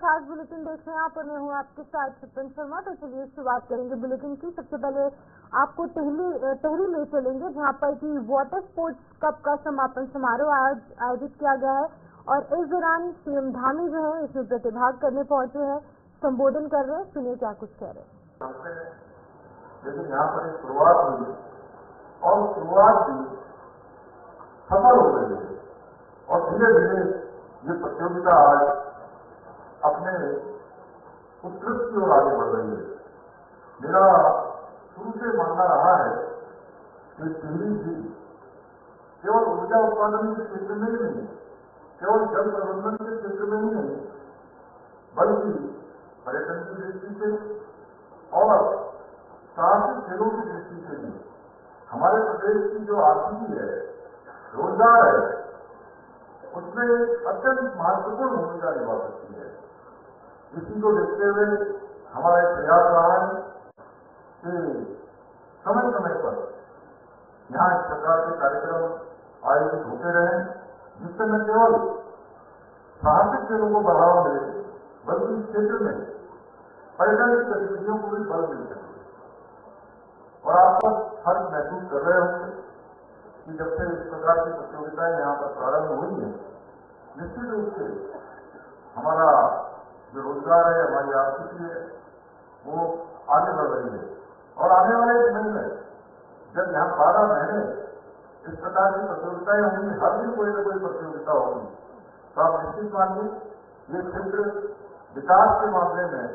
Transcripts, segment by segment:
खास बुलेटिन देख रहे हैं आप और मैं हूँ आपके साथ सचिन शर्मा। तो चलिए शुरुआत करेंगे बुलेटिन की। सबसे पहले आपको टहरी ले चलेंगे जहाँ पर कि वाटर स्पोर्ट्स कप का समापन समारोह आयोजित किया गया है और इस दौरान सीएम धामी जो है इसमें प्रतिभाग करने पहुंचे हैं, संबोधन कर रहे हैं। सुनिए क्या कुछ कह रहे हैं। लेकिन यहाँ पर एक शुरुआत हुई और शुरुआत भी सफल हो गई है और धीरे धीरे ये प्रतियोगिता आज अपने उत्कृष्ट की ओर आगे बढ़ रही है। मेरा शुरू से मानना रहा है कि टिहरी जी केवल ऊर्जा उत्पादन के क्षेत्र में ही नहीं, केवल जल प्रबंधन के क्षेत्र में ही नहीं, बल्कि पर्यटन की दृष्टि से और साहसिक खेलों की दृष्टि से भी हमारे प्रदेश की जो आर्थिकी है, रोजगार है, उसमें एक अत्यंत महत्वपूर्ण भूमिका निभा सकती है। इसी को देखते हुए हमारा एक प्रयास रहा है कि समय समय पर यहाँ इस प्रकार के कार्यक्रम आयोजित होते रहे, जिससे न केवल साहसिक खेलों को बढ़ावा मिले बल्कि इस क्षेत्र में पर्यटन की गतिविधियों को भी बल मिल सके। और आप सब फर्क महसूस कर रहे होंगे कि जब से इस प्रकार की प्रतियोगिताएं यहाँ पर प्रारंभ हुई है, निश्चित रूप से हमारा जो रोजगार है, हमारी आर्थिकी है, वो आगे बढ़ रही है। और आने वाले समय में जब यहाँ 12 महीने इस प्रकार की प्रतियोगिताएं होंगी, हर दिन कोई न कोई प्रतियोगिता होगी, तो आप निश्चित मानिए ये क्षेत्र विकास के मामले में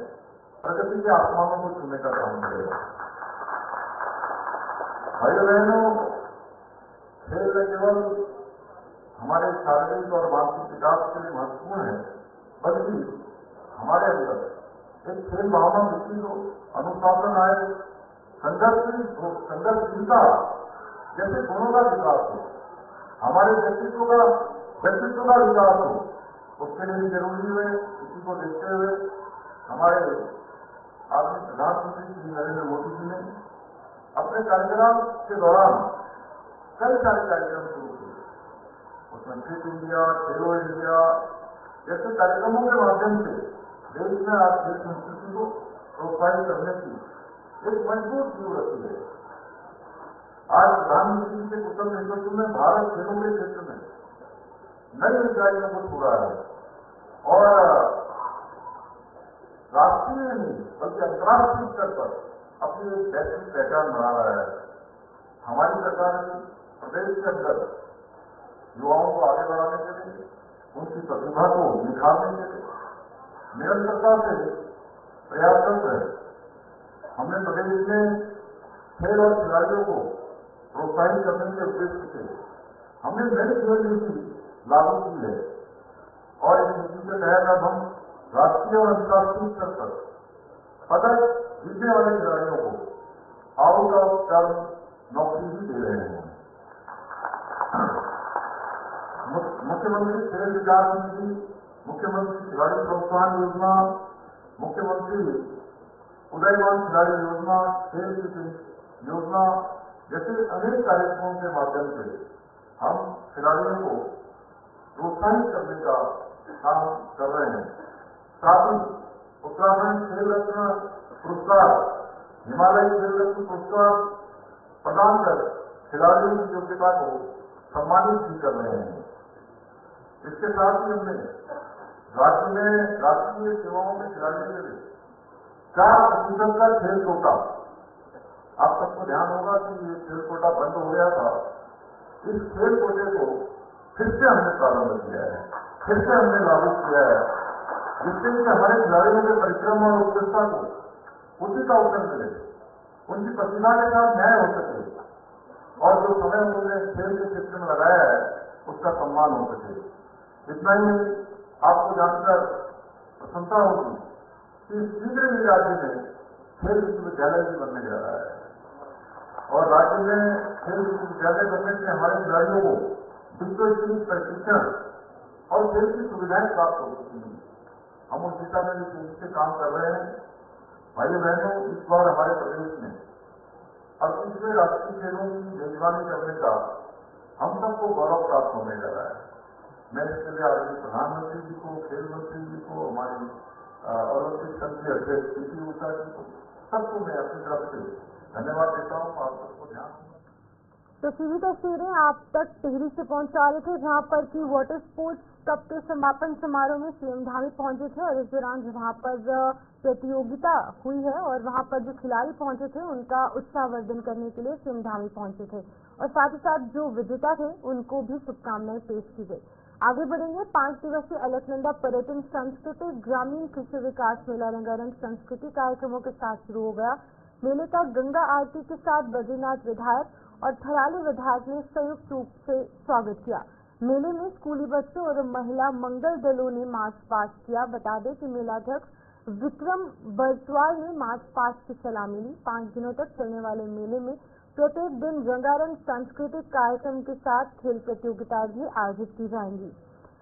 प्रगति के आसमानों को छूने का काम करेगा। भाइयों बहनों, खेल न केवल हमारे शारीरिक और मानसिक विकास के लिए महत्वपूर्ण है, बल्कि हमारे अंदर एक खेल भावना विकसित हो, अनुशासन आए, संघर्षशीलता जैसे गुणों का विकास हो, हमारे व्यक्तित्व का विकास हो, उसके लिए भी जरूरी है। इसी को देखते हुए हमारे आदरणीय प्रधानमंत्री श्री नरेंद्र मोदी जी ने अपने कार्यकाल के दौरान कई सारे कार्यक्रम शुरू किए। उसमें फिट इंडिया, खेलो इंडिया जैसे कार्यक्रमों के माध्यम से देश में आज खेल संस्कृति को प्रोत्साहित करने की एक मजबूत नींव रखी है। आज प्रधानमंत्री जी के कुशल नेतृत्व में भारत खेलों के क्षेत्र में नई ऊंचाइयों को छू रहा है और राष्ट्रीय नहीं बल्कि अंतर्राष्ट्रीय स्तर पर अपनी एक वैश्विक पहचान बना रहा है। हमारी सरकार ने प्रदेश के अंदर युवाओं को आगे बढ़ाने के लिए, उनकी प्रतिभा को निखारने के लिए निरंतरता से प्रयासरत है। हमने प्रदेश में खेल और खिलाड़ियों को प्रोत्साहित करने के उद्देश्य से हमने नई खेल नीति लागू की है और इस नीति के तहत अब हम राष्ट्रीय और अंतर्राष्ट्रीय स्तर पर पदक जीतने वाले खिलाड़ियों को आउट ऑफ टर्म नौकरी भी दे रहे हैं। मुख्यमंत्री खेल विकास निधि, मुख्यमंत्री खिलाड़ी प्रोत्साहन योजना, मुख्यमंत्री उदयमान खिलाड़ी योजना, खेल की योजना जैसे अनेक कार्यक्रमों के माध्यम से हम खिलाड़ियों को प्रोत्साहित करने का काम कर रहे हैं। साथ ही उत्तराखंड खेल रत्न पुरस्कार, हिमालय खेल रत्न पुरस्कार प्रदान कर खिलाड़ियों की योग्यता को सम्मानित भी कर रहे हैं। इसके साथ ही हमने राज्य में राष्ट्रीय सेवाओं के खिलाड़ियों के लिए 4% का खेल कोटा, आप सबको ध्यान होगा कि ये खेल कोटा बंद हो गया था, इस खेल कोटे को फिर से हमने प्रारंभ किया है, फिर से हमने लागू किया है, जिससे कि हमारे खिलाड़ियों के परिश्रम और उत्कृष्टता को उचित अवसर मिले, उनकी प्रतिभा के साथ न्याय हो सके और जो समय उन्होंने खेल के क्षेत्र में लगाया है उसका सम्मान हो सके। इतना ही आपको जानकर प्रसन्नता होगी कि शीघ्र ही राज्य में खेल विश्वविद्यालय भी बनने जा रहा है और राज्य में खेल विश्वविद्यालय बनने से हमारे खिलाड़ियों को विश्वस्तरीय प्रशिक्षण और खेल की सुविधाएं प्राप्त हो सकती हैं। हम उस दिशा में भी तेजी से काम कर रहे हैं। भाइयों बहनों, इस बार हमारे प्रदेश में 38वें राष्ट्रीय खेलों की मेजबानी करने का हम सबको गौरव प्राप्त होने लगा है। मैं इसके लिए आदरणीय प्रधानमंत्री जी को, खेल मंत्री जी को, हमारी ओलंपिक संघ के अध्यक्ष पीटी उषा जी को, सबको मैं अपनी तरफ से धन्यवाद देता हूँ। आप सबको ध्यान तस्वीरें तस्वीरें आप तक टिहरी से पहुंचा रहे थे, जहां पर की वाटर स्पोर्ट्स कप के समापन समारोह में सीएम धामी पहुंचे थे और इस दौरान वहां पर प्रतियोगिता हुई है और वहां पर जो खिलाड़ी पहुंचे थे उनका उत्साहवर्धन करने के लिए सीएम धामी पहुंचे थे और साथ ही साथ जो विजेता थे उनको भी शुभकामनाएं पेश की गई। आगे बढ़ेंगे। 5 दिवसीय अलकनंदा पर्यटन सांस्कृतिक ग्रामीण कृषि विकास मेला रंगारंग संस्कृति कार्यक्रमों के साथ शुरू हो गया। मेले का गंगा आरती के साथ बद्रीनाथ विधायक और थराली विधायक ने संयुक्त रूप से स्वागत किया। मेले में स्कूली बच्चों और महिला मंगल दलों ने मार्च पास्ट किया। बता दें कि मेलाध्यक्ष विक्रम बरसवाल ने मार्च पास्ट की सलामी ली। 5 दिनों तक चलने वाले मेले में प्रत्येक दिन रंगारंग सांस्कृतिक कार्यक्रम के साथ खेल प्रतियोगिताएं भी आयोजित की जाएंगी।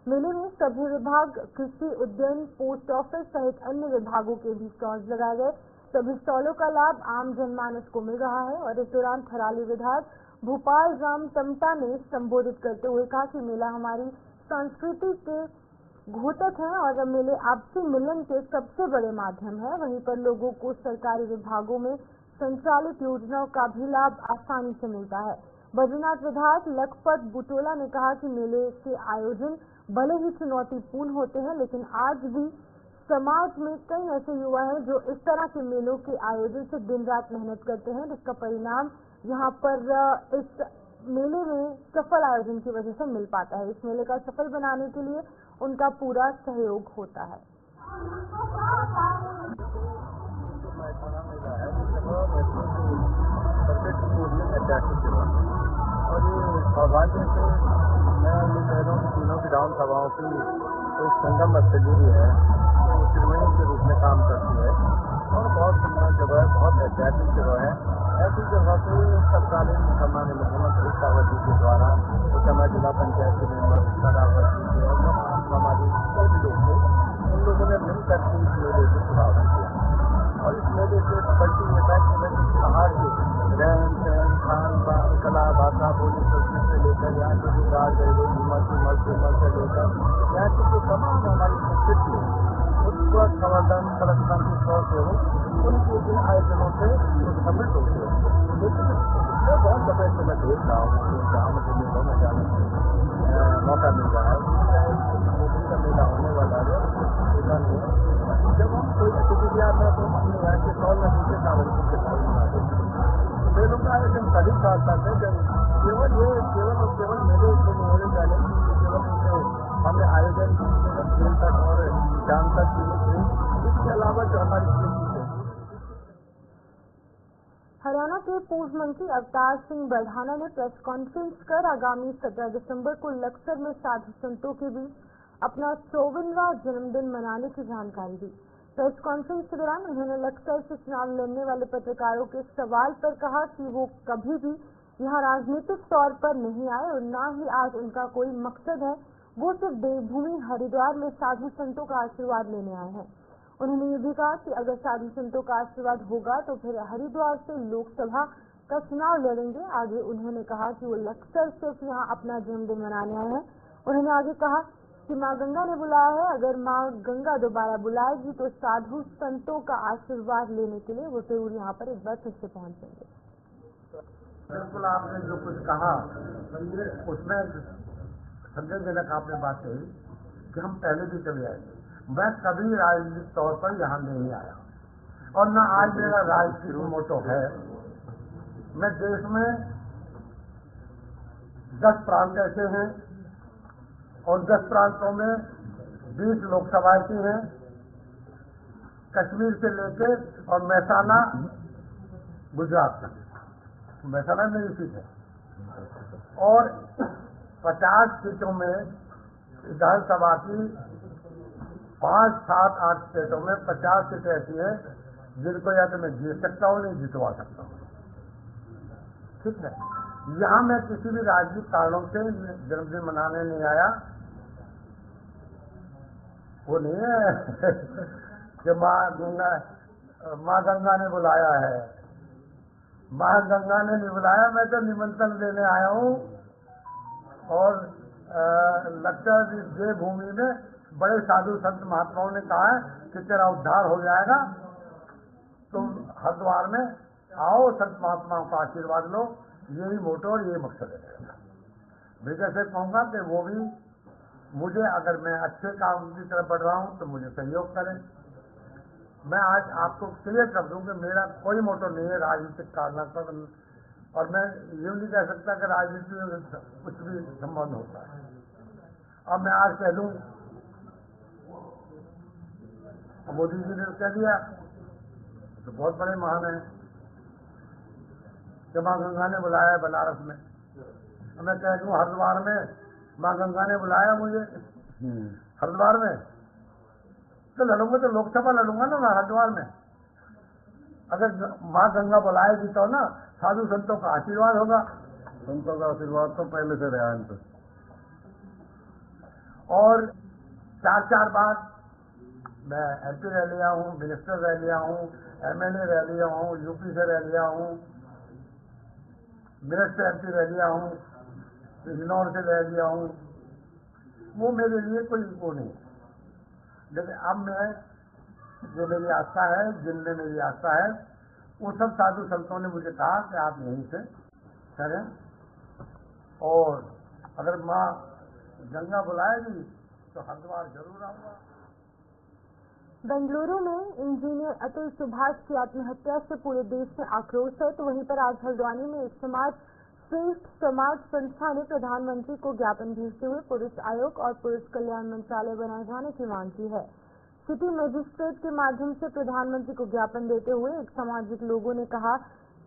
मेले में सभी विभाग, कृषि, उद्यान, पोस्ट ऑफिस सहित अन्य विभागों के भी स्टॉल्स लगाए गए। सभी स्टॉलों का लाभ आम जनमानस को मिल रहा है और इस दौरान थराली विधायक भूपाल राम टमटा ने संबोधित करते हुए कहा कि मेला हमारी संस्कृति के घोतक है और मेले आपसी मिलन के सबसे बड़े माध्यम है। वहीं पर लोगों को सरकारी विभागों में संचालित योजनाओं का भी लाभ आसानी से मिलता है। बद्रीनाथ विधायक लखपत बुटोला ने कहा कि मेले के आयोजन भले ही चुनौतीपूर्ण होते हैं, लेकिन आज भी समाज में कई ऐसे युवा हैं जो इस तरह के मेलों के आयोजन से दिन रात मेहनत करते हैं, जिसका परिणाम यहाँ पर इस मेले में सफल आयोजन की वजह से मिल पाता है। इस मेले का सफल बनाने के लिए उनका पूरा सहयोग होता है। और ये सौभाग्य से मैं ये कह रहा हूँ कि तीनों विधान सभाओं की एक संगम स्थली है, तो त्रिवेणी के रूप में काम करती है और बहुत सुंदर जगह है, बहुत ऐतिहासिक जगह है। ऐसी जगह पे तत्कालीन सम्मान्य मुख्यमंत्री कावत जी के द्वारा उस समय जिला पंचायत के मेंबर रावत जी के और सामाजिक सभी लोग थे, उन लोगों ने मिलकर के इस मेले को शुभारंभ किया और इस मेले से बल्कि ये है कि मैं पहाड़ के रहन सहन खान पान कला भाषा बोली संस्कृति से लेकर यहाँ के जो राज गए मस्त से लेकर यहाँ की जो तमाम हमारी संस्कृति है उसका संवर्धन संरक्षण के तौर पर हो, उनके इन आयोजनों से सम्मिलित होते हैं। लेकिन मैं बहुत समय से मैं देख रहा हूँ जहाँ मुझे मेलों में जाने का मौका मिल रहा है। का मेला होने वाला है, ऐसा नहीं है। जब हम कोई गतिविधि आता है तो हमने यहाँ के तौर में दूसरे कावड़ियों के तौर बनाते हैं। मेलों का आयोजन तभी साथ साथ है जब केवल मेले से नहीं जाने केवल हमने आयोजन खेल तक और ज्ञान तक थे, इसके अलावा जो हमारी है। हरियाणा के पूर्व मंत्री अवतार सिंह बरहाना ने प्रेस कॉन्फ्रेंस कर आगामी 17 दिसंबर को लक्सर में साधु संतों के बीच अपना 54वां जन्मदिन मनाने की जानकारी दी। प्रेस कॉन्फ्रेंस के दौरान उन्होंने लक्सर से चुनाव लड़ने वाले पत्रकारों के सवाल पर कहा कि वो कभी भी यहाँ राजनीतिक तौर पर नहीं आए और न ही आज उनका कोई मकसद है, वो सिर्फ देवभूमि हरिद्वार में साधु संतों का आशीर्वाद लेने आए हैं। उन्होंने ये भी कहा कि अगर साधु संतों का आशीर्वाद होगा तो फिर हरिद्वार से लोकसभा का चुनाव लड़ेंगे। आगे उन्होंने कहा कि वो लक्सर सिर्फ यहाँ अपना जन्मदिन मनाने आए हैं। उन्होंने आगे कहा कि माँ गंगा ने बुलाया है, अगर माँ गंगा दोबारा बुलाएगी तो साधु संतों का आशीर्वाद लेने के लिए वो जरूर यहाँ पर एक बार फिर से पहुँचेंगे। बिल्कुल आपने जो कुछ कहा उसमें संदेहजनक आपने बात कही कि हम पहले भी चले आए। मैं कभी राजनीतिक तौर पर यहाँ नहीं आया और न आज मेरा राजनीतिक मोटो है। मैं देश में 10 प्रांत ऐसे हैं और 10 प्रांतों में 20 लोकसभाएं की हैं, कश्मीर से लेकर और महसाना गुजरात तक। महसाना मेरी सीट है और 50 सीटों में विधानसभा की 5, 7, 8 स्टेटों में 50 सीटें ऐसी हैं जिनको या तो मैं जीत सकता हूँ नहीं जितवा सकता हूँ। ठीक है, यहाँ मैं किसी भी राजनीतिक कारणों से जन्मदिन मनाने नहीं आया। वो नहीं है कि माँ गंगा ने बुलाया है। माँ गंगा ने नहीं बुलाया, मैं तो निमंत्रण देने आया हूँ और लगता है देवभूमि में बड़े साधु संत महात्माओं ने कहा है कि तेरा उद्धार हो जाएगा, तुम हरिद्वार में आओ, संत महात्माओं का आशीर्वाद लो, यही मोटो और यही मकसद है। मैं जैसे कहूँगा कि वो भी मुझे, अगर मैं अच्छे काम की तरफ बढ़ रहा हूँ तो मुझे सहयोग करें। मैं आज आपको क्लियर कर दूं कि मेरा कोई मोटो नहीं है राजनीतिक कारना का, और मैं ये नहीं कह सकता कि राजनीति में कुछ भी संबंध होता है। अब मैं आज कह दूं, मोदी जी ने कह दिया तो बहुत बड़े महान है कि माँ गंगा ने बुलाया बनारस में। अब मैं कह दूं हरिद्वार में माँ गंगा ने बुलाया मुझे हरिद्वार में, तो लड़ूंगा तो लोकसभा लड़ूंगा ना हरिद्वार में। अगर माँ गंगा बुलाएगी तो ना साधु संतों का आशीर्वाद होगा। संतों का आशीर्वाद तो पहले से रहा है। और 4 बार मैं MP रह लिया हूँ, मिनिस्टर रह लिया हूँ, MLA रह लिया हूँ, UP से रह लिया हूँ, मिनिस्टर MP रह लिया हूँ, इग्नोर से रह लिया हूँ। वो मेरे लिए कोई वो नहीं, लेकिन अब मैं जो मेरी आस्था है, जिनमें मेरी आस्था है, वो सब साधु संतों ने मुझे कहा कि आप यहीं से करें, और अगर माँ गंगा बुलाएगी तो हरिद्वार जरूर आऊंगा। बेंगलुरु में इंजीनियर अतुल सुभाष की आत्महत्या से पूरे देश में आक्रोश है, तो वहीं पर आज हल्द्वानी में एक श्रेष्ठ समाज संस्था ने प्रधानमंत्री को ज्ञापन भेजते हुए पुरुष आयोग और पुरुष कल्याण मंत्रालय बनाए जाने की मांग की है। सिटी मजिस्ट्रेट के माध्यम से प्रधानमंत्री को ज्ञापन देते हुए एक सामाजिक लोगों ने कहा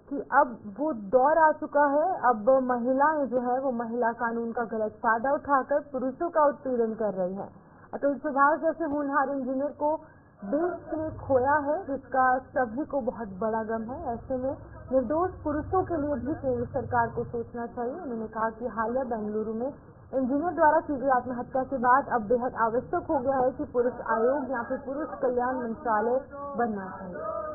कि अब वो दौर आ चुका है, अब महिलाएं जो है वो महिला कानून का गलत फायदा उठाकर पुरुषों का उत्पीड़न कर रही हैं। अतुल सुभाष जैसे होनहार इंजीनियर को देश ने खोया है, जिसका सभी को बहुत बड़ा गम है। ऐसे में निर्दोष पुरुषों के लिए भी केंद्र सरकार को सोचना चाहिए। उन्होंने कहा कि हालिया बेंगलुरु में इंजीनियर द्वारा की गई आत्महत्या के बाद अब बेहद आवश्यक हो गया है कि पुरुष आयोग या फिर पुरुष कल्याण मंत्रालय बनना चाहिए।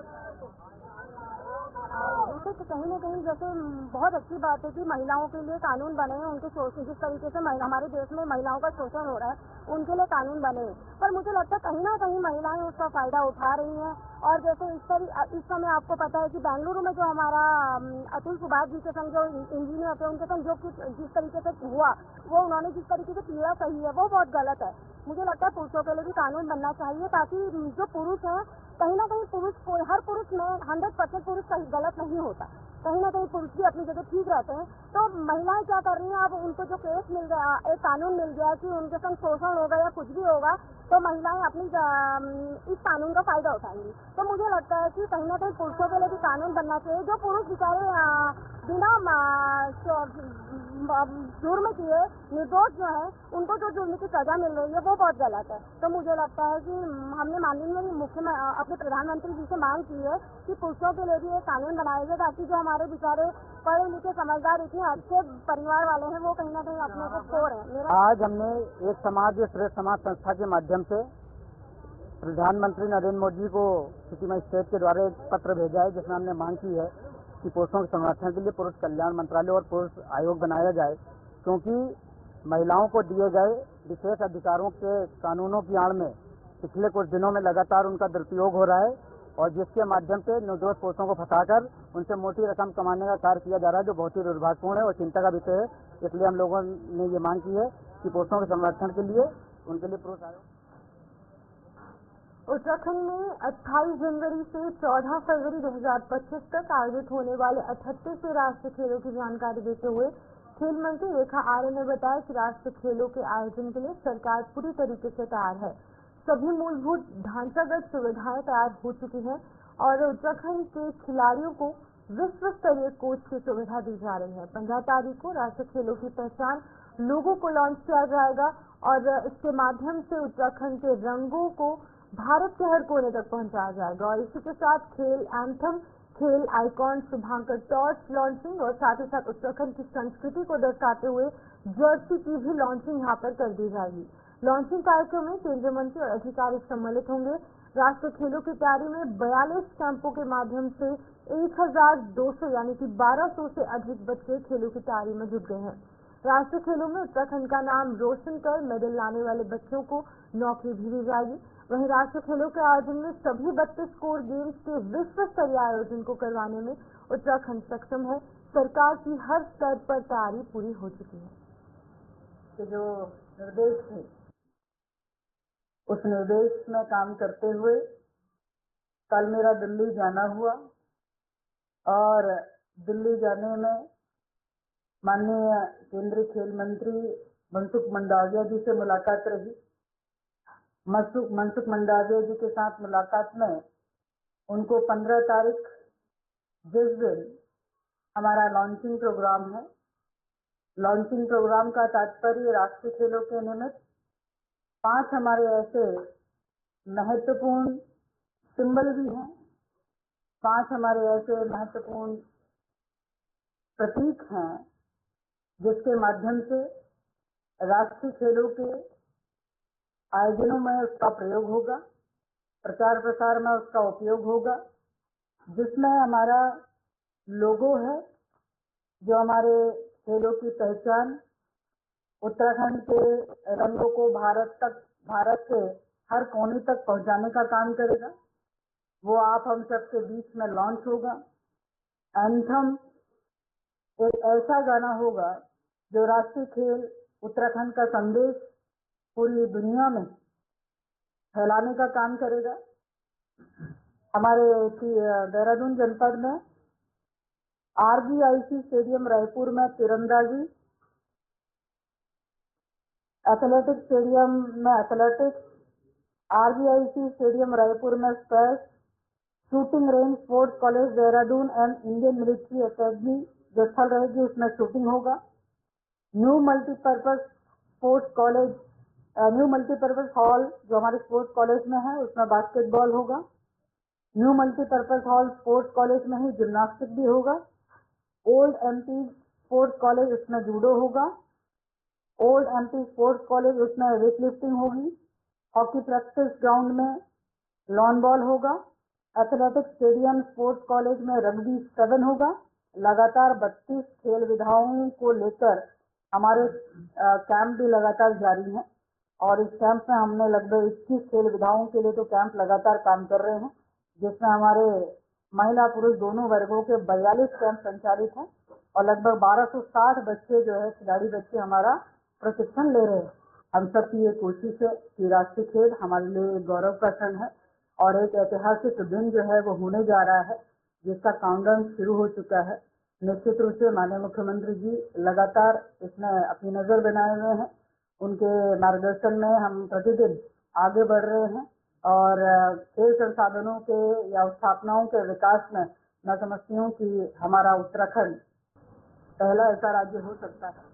जैसे कि कहीं न कहीं जैसे बहुत अच्छी बात है कि महिलाओं के लिए कानून बने हैं, उनके शोषण, जिस तरीके से हमारे देश में महिलाओं का शोषण हो रहा है उनके लिए कानून बने। पर मुझे लगता है कहीं ना कहीं महिलाएं उसका फायदा उठा रही हैं। और जैसे इस समय आपको पता है कि बेंगलुरु में जो हमारा अतुल सुभाष जी के संग जो इंजीनियर थे, उनके संग जो जिस तरीके से हुआ, वो उन्होंने जिस तरीके से पीड़ा सही है वो बहुत गलत है। मुझे लगता है पुरुषों के लिए भी कानून बनना चाहिए, ताकि जो पुरुष है, कहीं ना कहीं हर पुरुष में 100% पुरुष सही गलत नहीं होता, कहीं ना कहीं पुरुष भी अपनी जगह ठीक रहते हैं। तो महिलाएं क्या कर रही हैं, अब उनको जो केस मिल गया, एक कानून मिल गया कि उनके संग शोषण होगा या कुछ भी होगा, तो महिलाएं अपनी इस कानून का फायदा उठाएंगी। तो मुझे लगता है कि कहीं ना कहीं पुरुषों के लिए भी कानून बनना चाहिए। जो पुरुष बेचारे बिना जुर्म किए निर्दोष जो है, उनको जो जुर्म की सजा मिल रही है वो बहुत गलत है। तो मुझे लगता है कि हमने माननीय अपने प्रधानमंत्री जी से मांग की है कि पुरुषों के लिए भी एक कानून बनाया जाए, ताकि जो हमारे बेचारे पढ़े लिखे समझदार इतने अच्छे परिवार वाले हैं वो कहीं ना कहीं अपने को खो रहे हैं। आज हमने एक श्रेष्ठ समाज संस्था के माध्यम से प्रधानमंत्री नरेंद्र मोदी को सिटी मजिस्ट्रेट के द्वारा एक पत्र भेजा है, जिसमें हमने मांग की है कि पुरुषों के संरक्षण के लिए पुरुष कल्याण मंत्रालय और पुरुष आयोग बनाया जाए, क्योंकि महिलाओं को दिए गए विशेष अधिकारों के कानूनों की आड़ में पिछले कुछ दिनों में लगातार उनका दुरुपयोग हो रहा है, और जिसके माध्यम से निर्दोष पुरुषों को फंसाकर उनसे मोटी रकम कमाने का कार्य किया जा रहा है, जो बहुत ही दुर्भाग्यपूर्ण है और चिंता का विषय है। इसलिए हम लोगों ने ये मांग की है कि पुरुषों के संरक्षण के लिए उनके लिए पुरुष आयोग। उत्तराखंड में 28 जनवरी से 14 फरवरी 2025 तक आयोजित होने वाले 38वें राष्ट्रीय खेलों की जानकारी देते हुए खेल मंत्री रेखा आर्य ने बताया कि राष्ट्रीय खेलों के आयोजन के लिए सरकार पूरी तरीके से तैयार है। सभी मूलभूत ढांचागत सुविधाएं तैयार हो चुकी हैं और उत्तराखंड के खिलाड़ियों को विश्व स्तरीय कोच की सुविधा दी जा रही है। 15 तारीख को राष्ट्रीय खेलों की पहचान लोगों को लॉन्च किया जाएगा और इसके माध्यम से उत्तराखंड के रंगों को भारत के हर कोने तक पहुंचाया जाएगा। और इसी के साथ खेल एंथम, खेल आइकॉन, शुभांकर टॉर्च लॉन्चिंग और साथ ही साथ उत्तराखंड की संस्कृति को दर्शाते हुए जर्सी की भी लॉन्चिंग यहाँ पर कर दी जाएगी। लॉन्चिंग कार्यक्रम में केंद्रीय मंत्री और अधिकारी सम्मिलित होंगे। राष्ट्रीय खेलों की तैयारी में 42 कैंपों के माध्यम से 1200 यानी कि 1200 से अधिक बच्चे खेलों की तैयारी में जुट गए हैं। राष्ट्रीय खेलों में उत्तराखंड का नाम रोशन कर मेडल लाने वाले बच्चों को नौकरी भी दी जाएगी। वहीं राष्ट्रीय खेलों के आयोजन में सभी 32 कोर गेम्स के विश्व स्तरीय आयोजन को करवाने में उत्तराखंड सक्षम है। सरकार की हर स्तर पर तैयारी पूरी हो चुकी है। कि जो निर्देश थे उस निर्देश में काम करते हुए कल मेरा दिल्ली जाना हुआ और दिल्ली जाने में माननीय केंद्रीय खेल मंत्री मनसुख मंडाविया जी से मुलाकात रही। मनसुख मंडाविया जी के साथ मुलाकात में उनको 15 तारीख जिस दिन हमारा लॉन्चिंग प्रोग्राम है, लॉन्चिंग प्रोग्राम का तात्पर्य राष्ट्रीय खेलों के निमित्त 5 हमारे ऐसे महत्वपूर्ण सिंबल भी हैं, 5 हमारे ऐसे महत्वपूर्ण प्रतीक हैं जिसके माध्यम से राष्ट्रीय खेलों के आयोजनों में उसका प्रयोग होगा, प्रचार प्रसार में उसका उपयोग होगा, जिसमें हमारा लोगो है जो हमारे खेलों की पहचान, उत्तराखंड के रंगों को भारत के हर कोने तक पहुंचाने का काम करेगा। वो आप हम सबके बीच में लॉन्च होगा। एंथम एक ऐसा गाना होगा जो राष्ट्रीय खेल उत्तराखंड का संदेश पूरी दुनिया में फैलाने का काम करेगा। हमारे देहरादून जनपद में RGIC स्टेडियम रायपुर में तीरंदाजी, एथलेटिक्स स्टेडियम में एथलेटिक्स, RGIC स्टेडियम रायपुर में squash, shooting range sports college Dehradun and Indian military academy जो स्थल रहेगी उसमें शूटिंग होगा। New multipurpose sports college, new multipurpose hall जो हमारे स्पोर्ट्स कॉलेज में है उसमें बास्केटबॉल होगा। New multipurpose hall sports college में ही जिम्नास्टिक भी होगा। ओल्ड MP स्पोर्ट्स कॉलेज उसमें जूडो होगा। ओल्ड MP स्पोर्ट्स कॉलेज उसमें वेट लिफ्टिंग होगी। हॉकी प्रैक्टिस ग्राउंड में लॉन बॉल होगा। एथलेटिक्स स्टेडियम स्पोर्ट्स कॉलेज में रग्बी 7 होगा। लगातार 32 खेल विधाओं को लेकर हमारे कैंप भी लगातार जारी हैं और इस कैंप में हमने लगभग 21 खेल विधाओं के लिए तो कैंप लगातार काम कर रहे हैं, जिसमें हमारे महिला पुरुष दोनों वर्गों के 42 कैंप संचालित हैं और लगभग 1260 बच्चे जो है खिलाड़ी बच्चे हमारा प्रशिक्षण ले रहे हैं। हम सब की ये कोशिश है कि राष्ट्रीय खेल हमारे लिए एक गौरव का क्षण है और एक ऐतिहासिक दिन जो है वो होने जा रहा है, जिसका काउंटडाउन शुरू हो चुका है। निश्चित रूप से माननीय मुख्यमंत्री जी लगातार इसमें अपनी नजर बनाए हुए हैं। उनके मार्गदर्शन में हम प्रतिदिन आगे बढ़ रहे हैं और खेल संसाधनों के या स्थापनाओं के विकास में मैं समझती हूँ कि हमारा उत्तराखंड पहला ऐसा राज्य हो सकता है।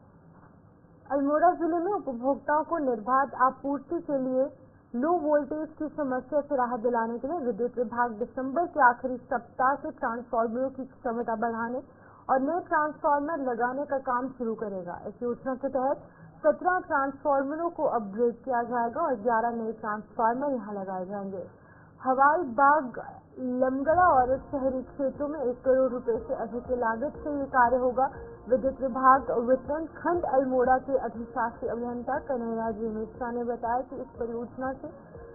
अल्मोड़ा जिले में उपभोक्ताओं को निर्बाध आपूर्ति के लिए लो वोल्टेज की समस्या से राहत दिलाने के लिए विद्युत विभाग दिसंबर के आखिरी सप्ताह से ट्रांसफार्मरों की क्षमता बढ़ाने और नए ट्रांसफार्मर लगाने का काम शुरू करेगा। इस योजना के तहत 17 ट्रांसफार्मरों को अपग्रेड किया जाएगा और 11 नए ट्रांसफार्मर यहां लगाए जाएंगे। हवाई बाग, लमगड़ा और शहरी क्षेत्रों में 1 करोड़ रुपए से अधिक की लागत से ये कार्य होगा। विद्युत विभाग वितरण खंड अल्मोड़ा के अधिशासी अभियंता कन्हैया जी मिश्रा ने बताया कि इस परियोजना से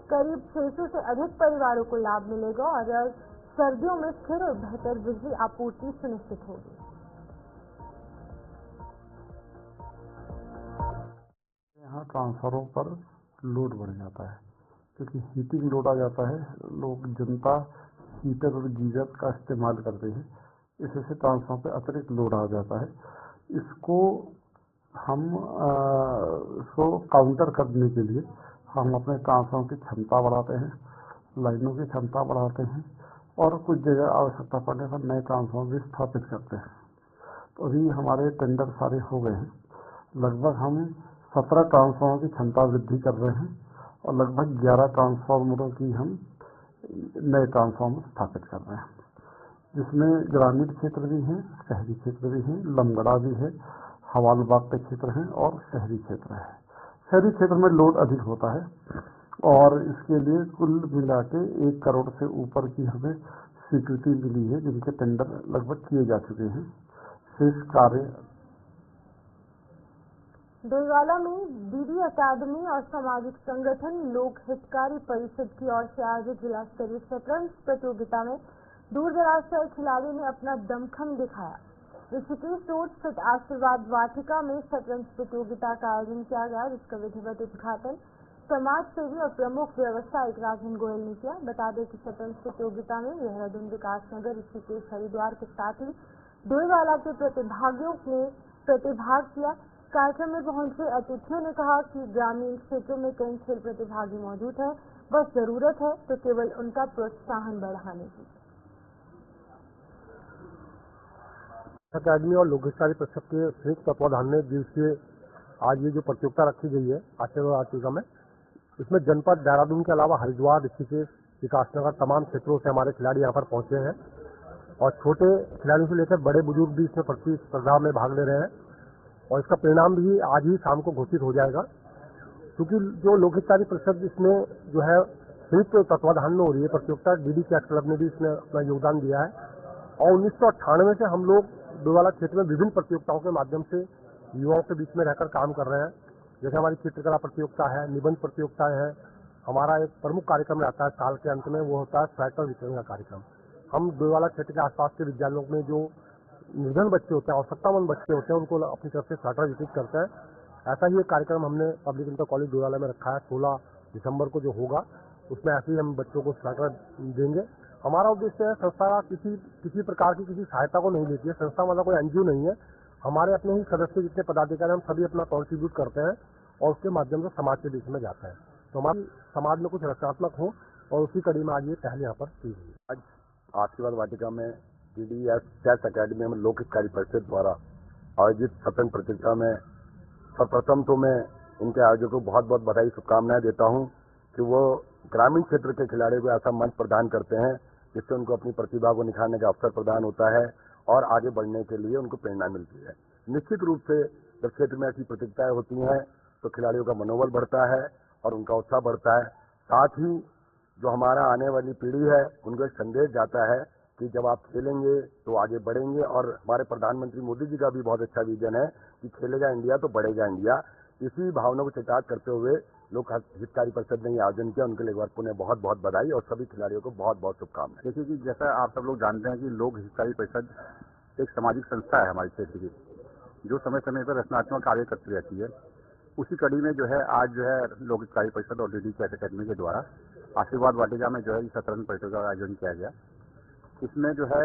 करीब 600 से अधिक परिवारों को लाभ मिलेगा और सर्दियों में स्थिर और बेहतर बिजली आपूर्ति सुनिश्चित होगी। यहाँ ट्रांसफार्मरों पर लोड बढ़ जाता है क्योंकि हीटिंग लोड आ जाता है। लोग जनता हीटर और गीजर का इस्तेमाल करते हैं, इससे ट्रांसफार्मर पे अतिरिक्त लोड आ जाता है। इसको हम इसको काउंटर करने के लिए हम अपने ट्रांसफार्मर की क्षमता बढ़ाते हैं, लाइनों की क्षमता बढ़ाते हैं और कुछ जगह आवश्यकता पड़ने पर नए ट्रांसफार्मर भी स्थापित करते हैं। तो अभी हमारे टेंडर सारे हो गए हैं। लगभग हम 17 ट्रांसफार्मर की क्षमता वृद्धि कर रहे हैं और लगभग 11 ट्रांसफार्मरों की हम नए ट्रांसफार्मर स्थापित कर रहे हैं, जिसमें ग्रामीण क्षेत्र भी हैं, शहरी क्षेत्र भी हैं, लमगड़ा भी है, हवालबाग के क्षेत्र हैं और शहरी क्षेत्र है। शहरी क्षेत्र में लोड अधिक होता है और इसके लिए कुल मिला के 1 करोड़ से ऊपर की हमें स्वीकृति मिली है, जिनके टेंडर लगभग किए जा चुके हैं। शेष कार्य डोईवाला में डीडी अकादमी और सामाजिक संगठन लोक हितकारी परिषद की ओर से आयोजित जिला स्तरीय शतरंज प्रतियोगिता में दूर दराज से खिलाड़ियों ने अपना दमखम दिखाया। ऋषिकेश रोड स्थित आशीर्वाद वाटिका में शतरंज प्रतियोगिता का आयोजन किया गया, जिसका विधिवत उद्घाटन समाज सेवी और प्रमुख व्यवसायिक राजन गोयल ने किया। बता दें कि शतरंज प्रतियोगिता में देहरादून, विकासनगर, ऋषिकेश, हरिद्वार के साथ ही डोईवाला के प्रतिभागियों ने प्रतिभाग किया। कार्यक्रम में पहुंचे अतिथियों ने कहा कि ग्रामीण क्षेत्रों में कई खेल प्रतिभागी मौजूद हैं, बस जरूरत है तो केवल उनका प्रोत्साहन बढ़ाने की। अकादमी और लोक हितकारी परिषद के संयुक्त तत्वाधान में दिवसीय आज ये जो प्रतियोगिता रखी गई है आशीर्वाद वाटिका में, इसमें जनपद देहरादून के अलावा हरिद्वार, ऋषिकेश, विकासनगर तमाम क्षेत्रों से हमारे खिलाड़ी यहाँ पर पहुंचे हैं और छोटे खिलाड़ियों से लेकर बड़े बुजुर्ग भी इसमें प्रतिस्पर्धा में भाग ले रहे हैं और इसका परिणाम भी आज ही शाम को घोषित हो जाएगा। क्योंकि जो लोक हितकारी परिषद इसमें जो है संयुक्त तत्वाधान में हो रही है प्रतियोगिता, डीडी कैट क्लब ने भी इसमें अपना योगदान दिया है और 1998 से हम लोग डोईवाला क्षेत्र में विभिन्न प्रतियोगिताओं के माध्यम से युवाओं के बीच में रहकर काम कर रहे हैं। जैसे हमारी चित्रकला प्रतियोगिता है, निबंध प्रतियोगिताएं हैं। हमारा एक प्रमुख कार्यक्रम रहता है साल के अंत में, वो होता है स्वेटर वितरण का कार्यक्रम। हम डोईवाला क्षेत्र के आसपास के विद्यालयों में जो निर्धन बच्चे होते हैं, आवश्यकतामंद बच्चे होते हैं, उनको अपनी तरफ से स्वेटर वितरित करते हैं। ऐसा ही एक कार्यक्रम हमने पब्लिक इंटर कॉलेज डोईवाला में रखा है। 16 दिसंबर को जो होगा उसमें ऐसे ही हम बच्चों को स्वेटर देंगे। हमारा उद्देश्य है, संस्था किसी प्रकार की किसी सहायता को नहीं देती है। संस्था मतलब कोई एनजीओ नहीं है। हमारे अपने ही सदस्य जितने पदाधिकारी हम सभी अपना कॉन्ट्रीब्यूट करते हैं और उसके माध्यम से समाज के बीच में जाते हैं, तो हमारे समाज में कुछ रचनात्मक हो और उसी कड़ी में आज ये पहले यहाँ पर की हुई। आज आशीर्वाद वाटिका में डीडीएस चेस अकेडमी में लोक हितकारी परिषद द्वारा आयोजित शतरंज प्रतियोगिता में सर्वप्रथम तो मैं उनके आयोजकों को बहुत बहुत बधाई, शुभकामनाएं देता हूं कि वो ग्रामीण क्षेत्र के खिलाड़ियों को ऐसा मंच प्रदान करते हैं जिससे उनको अपनी प्रतिभा को निखारने का अवसर प्रदान होता है और आगे बढ़ने के लिए उनको प्रेरणा मिलती है। निश्चित रूप से जब क्षेत्र में ऐसी प्रतियोगिताएं होती हैं तो खिलाड़ियों का मनोबल बढ़ता है और उनका उत्साह बढ़ता है। साथ ही जो हमारा आने वाली पीढ़ी है उनको एक संदेश जाता है कि जब आप खेलेंगे तो आगे बढ़ेंगे। और हमारे प्रधानमंत्री मोदी जी का भी बहुत अच्छा विजन है कि खेलेगा इंडिया तो बढ़ेगा इंडिया। इसी भावना को चरितार्थ करते हुए लोक हितकारी परिषद ने ये आयोजन किया। उनके लिए एक बार पुनः बहुत बहुत बधाई और सभी खिलाड़ियों को बहुत बहुत शुभकामनाएं। देखिए कि जैसा आप सब लोग जानते हैं कि लोक हितकारी परिषद एक सामाजिक संस्था है हमारे क्षेत्र की, जो समय समय पर रचनात्मक कार्य करती रहती है। उसी कड़ी में जो है आज जो है लोक हितकारी परिषद और डीडी कैट अकेडमी के द्वारा आशीर्वाद वाटिका में जो है शतरंज प्रतियोगिता का आयोजन किया गया। इसमें जो है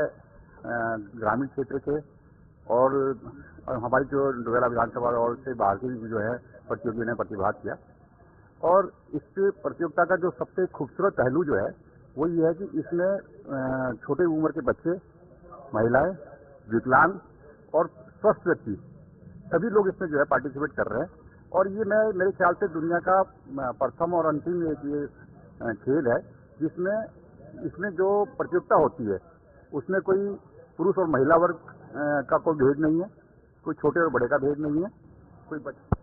ग्रामीण क्षेत्र के और हमारी जो डोईवाला विधानसभा और से बाहर की जो है प्रतियोगियों ने प्रतिभाग किया। और इस प्रतियोगिता का जो सबसे खूबसूरत पहलू जो है वो ये है कि इसमें छोटे उम्र के बच्चे, महिलाएं, विकलांग और स्वस्थ व्यक्ति सभी लोग इसमें जो है पार्टिसिपेट कर रहे हैं। और ये मेरे ख्याल से दुनिया का प्रथम और अंतिम एक ये खेल है जिसमें इसमें जो प्रतियोगिता होती है उसमें कोई पुरुष और महिला वर्ग का कोई भेद नहीं है, कोई छोटे और बड़े का भेद नहीं है, कोई बच्चे।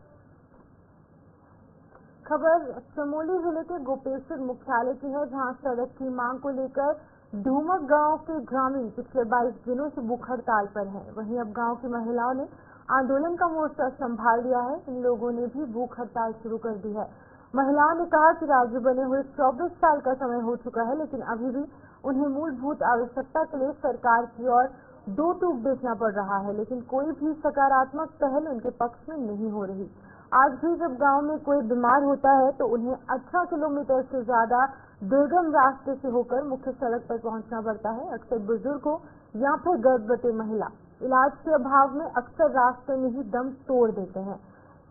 खबर चमोली जिले के गोपेश्वर मुख्यालय की है, जहां सड़क की मांग को लेकर ढूमक गांव के ग्रामीण पिछले 22 दिनों से भूख हड़ताल पर हैं। वहीं अब गांव की महिलाओं ने आंदोलन का मोर्चा संभाल लिया है। इन लोगों ने भी भूख हड़ताल शुरू कर दी है। महिलाओं ने कहा कि राज्य बने हुए 24 साल का समय हो चुका है, लेकिन अभी भी उन्हें मूलभूत आवश्यकता के लिए सरकार की ओर दो टूक बेचना पड़ रहा है, लेकिन कोई भी सकारात्मक पहल उनके पक्ष में नहीं हो रही। आज भी जब गांव में कोई बीमार होता है तो उन्हें 18 किलोमीटर से ज्यादा दुर्गम रास्ते से होकर मुख्य सड़क पर पहुंचना पड़ता है। अक्सर बुजुर्गों या फिर गर्भवती महिला इलाज के अभाव में अक्सर रास्ते में ही दम तोड़ देते हैं।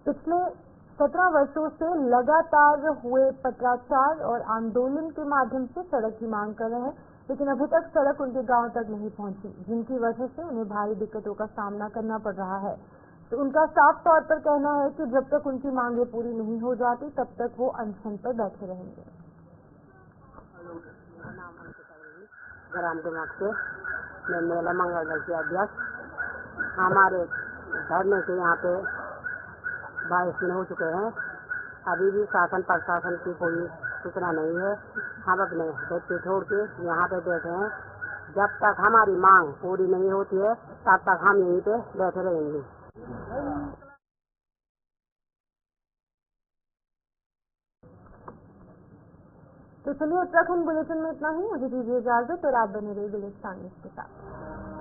पिछले 17 वर्षों से लगातार हुए पत्राचार और आंदोलन के माध्यम से सड़क की मांग कर रहे हैं, लेकिन अभी तक सड़क उनके गांव तक नहीं पहुंची, जिनकी वजह से उन्हें भारी दिक्कतों का सामना करना पड़ रहा है। तो उनका साफ तौर पर कहना है कि जब तक उनकी मांगें पूरी नहीं हो जाती तब तक वो अनशन पर बैठे रहेंगे। ग्राम दिमाग से मैं मेला मंगल दल के अध्यक्ष। हमारे धरने से यहाँ पे 22 दिन हो चुके हैं, अभी भी शासन प्रशासन की कोई सूचना नहीं है। हम अपने बच्चे छोड़ के यहाँ पे बैठे हैं। जब तक हमारी मांग पूरी नहीं होती है तब तक हम यहीं पे बैठे रहेंगे। तो चलिए उत्तराखंड बुलेटिन में इतना ही। मुझे दीजिए इजाजत और आप बने रहिए विलेज टाइम्स के साथ।